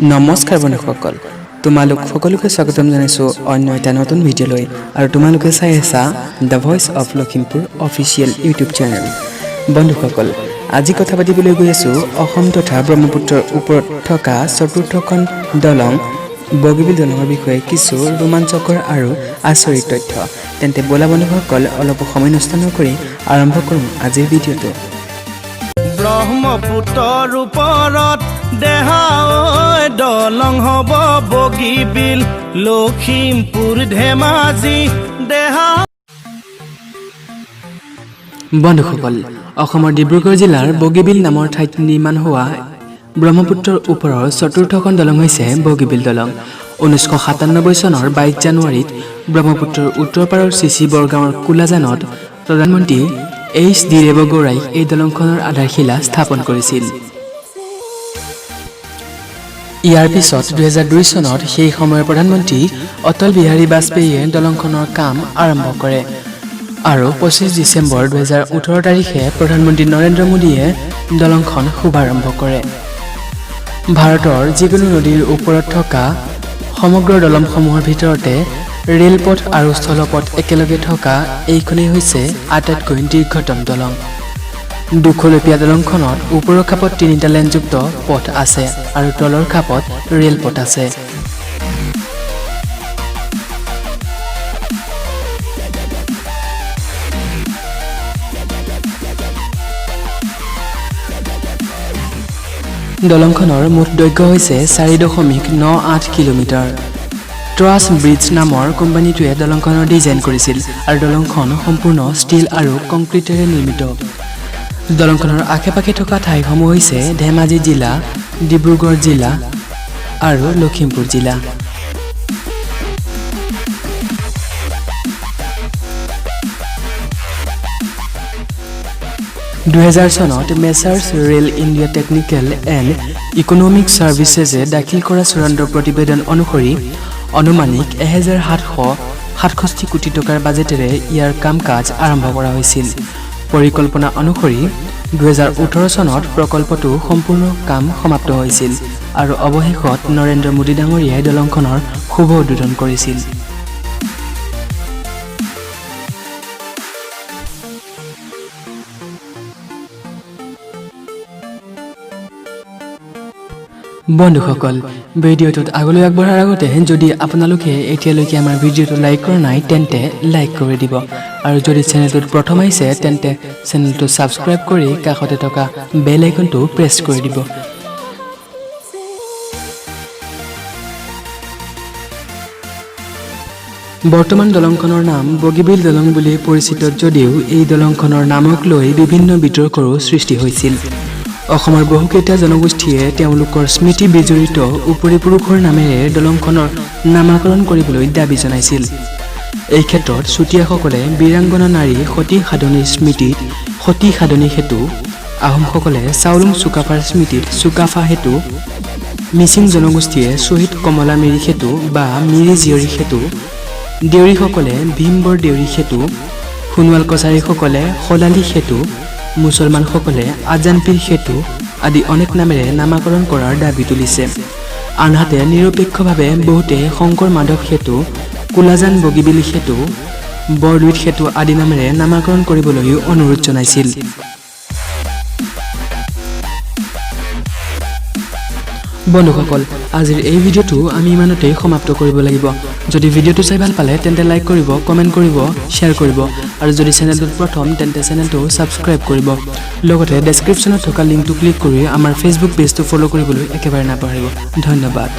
নমস্কাৰ বন্ধুসকল, তোমালোক সকলোকে স্বাগতম জনাইছো অন্য এটা নতুন ভিডিঅ'লৈ আৰু তোমালোকে চাই আছা the voice of Lakhimpur official YouTube channel. বন্ধুসকল, আজি কথা পাতিবলৈ গৈ আছো অসম তথা ব্ৰহ্মপুত্ৰৰ ওপৰত থকা চতুৰ্থখন দলং বগীবিল দলঙৰ বিষয়ে কিছু ৰোমাঞ্চকৰ আৰু আচৰিত তথ্য। তেন্তে বলা বন্ধুসকল, অলপ সময় নষ্ট নকৰি আৰম্ভ কৰোঁ আজিৰ ভিডিঅ'টো। ব্ৰহ্মপুত্ৰৰ ওপৰত দেহা দলং হ'ব বগীবিল লখিমপুৰ ধেমাজি দেহা। বন্ধুসকল, অসমৰ ডিব্ৰুগড় জিলাৰ বগীবিল নামৰ ঠাইত নিৰ্মাণ হোৱা ব্ৰহ্মপুত্ৰৰ ওপৰৰ চতুৰ্থখন দলং হৈছে বগীবিল দলং। 1997 চনৰ 22 জানুৱাৰীত ব্ৰহ্মপুত্ৰৰ উত্তৰ পাৰৰ চিচি বৰগাঁৱৰ কোলাজানত প্ৰধানমন্ত্ৰী H.D. দেৱগৌড়াই এই দলংখনৰ আধাৰশিলা স্থাপন কৰিছিল। ইয়াৰ পিছত 2002 চনত সেই সময়ৰ প্ৰধানমন্ত্ৰী অটল বিহাৰী বাজপেয়ীয়ে দলংখনৰ কাম আৰম্ভ কৰে আৰু 25 ডিচেম্বৰ 2018 তাৰিখে প্ৰধানমন্ত্ৰী নৰেন্দ্ৰ মোদীয়ে দলংখন শুভাৰম্ভ কৰে। ভাৰতৰ যিকোনো নদীৰ ওপৰত থকা সমগ্ৰ দলংসমূহৰ ভিতৰতে ৰেলপথ আৰু স্থলপথ একেলগে থকা এইখনেই হৈছে আটাইতকৈ দীৰ্ঘতম দলং। দুখলপীয়া দলংখনত ওপৰৰ খাপত 3টা লেনযুক্ত পথ আছে আৰু তলৰ খাপত ৰেলপথ আছে। দলংখনৰ মুঠ দৈৰ্ঘ্য হৈছে 4.98 কিলোমিটাৰ। ট্ৰাছ ব্ৰিজ নামৰ কোম্পানীটোৱে দলংখনৰ ডিজাইন কৰিছিল আৰু দলংখন সম্পূৰ্ণ ষ্টীল আৰু কংক্ৰিটেৰে নিৰ্মিত। দলংখনৰ আশে-পাশে থকা ঠাইসমূহ হৈছে ধেমাজি জিলা, ডিব্ৰুগড় জিলা আৰু লখিমপুৰ জিলা। চনত messrs rail India technical and economic ছাৰ্ভিচেছে দাখিল কৰা চূড়ান্ত প্ৰতিবেদন অনুসৰি অনুমানিক 1767 কোটি টকাৰ বাজেটেৰে ইয়াৰ কাম কাজ আৰম্ভ কৰা হৈছিল। পৰিকল্পনা অনুসৰি 2018 চনত প্ৰকল্পটো সম্পূৰ্ণ কাম সমাপ্ত হৈছিল আৰু অৱশেষত নৰেন্দ্ৰ মোদী ডাঙৰীয়াই দলংখনৰ শুভ উদ্বোধন কৰিছিল। বন্ধুসকল, ভিডিঅ'টোত আগলৈ আগবঢ়াৰ আগতে যদি আপোনালোকে এতিয়ালৈকে আমাৰ ভিডিঅ'টো লাইক কৰা নাই তেন্তে লাইক কৰি দিব আৰু যদি চেনেলটোত প্ৰথম আহিছে তেন্তে চেনেলটো ছাবস্ক্ৰাইব কৰি কাষতে থকা বেল আইকনটো প্ৰেছ কৰি দিব। বৰ্তমান দলংখনৰ নাম বগীবিল দলং বুলি পৰিচিত যদিও এই দলংখনৰ নামক লৈ বিভিন্ন বিতৰ্কৰো সৃষ্টি হৈছিল। অসমৰ বহুকেইটা জনগোষ্ঠীয়ে তেওঁলোকৰ স্মৃতি বিজড়িত উপৰিপুৰুষৰ নামেৰে দলংখনৰ নামাকৰণ কৰিবলৈ দাবী জনাইছিল। এই ক্ষেত্ৰত চুতীয়াসকলে বীৰাংগনা নাৰী সতী সাধনীৰ স্মৃতিত সতী সাধনী সেতু, আহোমসকলে চাওলুং চুকাফাৰ স্মৃতিত চুকাফা সেতু, মিচিং জনগোষ্ঠীয়ে শ্বহীদ কমলা মিৰি সেতু বা মিৰি জীয়ৰী সেতু, দেউৰীসকলে ভীমবৰ দেউৰী সেতু, সোণোৱাল কছাৰীসকলে শলালী সেতু, মুছলমানসকলে আজানপীৰ সেতু আদি অনেক নামেৰে নামাকৰণ কৰাৰ দাবী তুলিছে। আনহাতে নিৰপেক্ষভাৱে বহুতে শংকৰ মাধৱ সেতু, কোলাজান বগীবিল সেতু, বৰলুইত সেতু আদি নামেৰে নামাকৰণ কৰিবলৈও অনুৰোধ জনাইছিল। বন্ধুসকল, আজিৰ এই ভিডিঅ'টো আমি ইমানতেই সমাপ্ত কৰিব লাগিব। যদি ভিডিঅ'টো চাই ভাল পালে তেন্তে লাইক কৰিব, কমেণ্ট কৰিব, শ্বেয়াৰ কৰিব আৰু যদি চেনেলটোত প্ৰথম তেন্তে চেনেলটো ছাবস্ক্ৰাইব কৰিব। লগতে ডেছক্ৰিপশ্যনত থকা লিংকটো ক্লিক কৰি আমাৰ ফেচবুক পেজটো ফ'ল' কৰিবলৈ একেবাৰে নাপাহৰিব। ধন্যবাদ।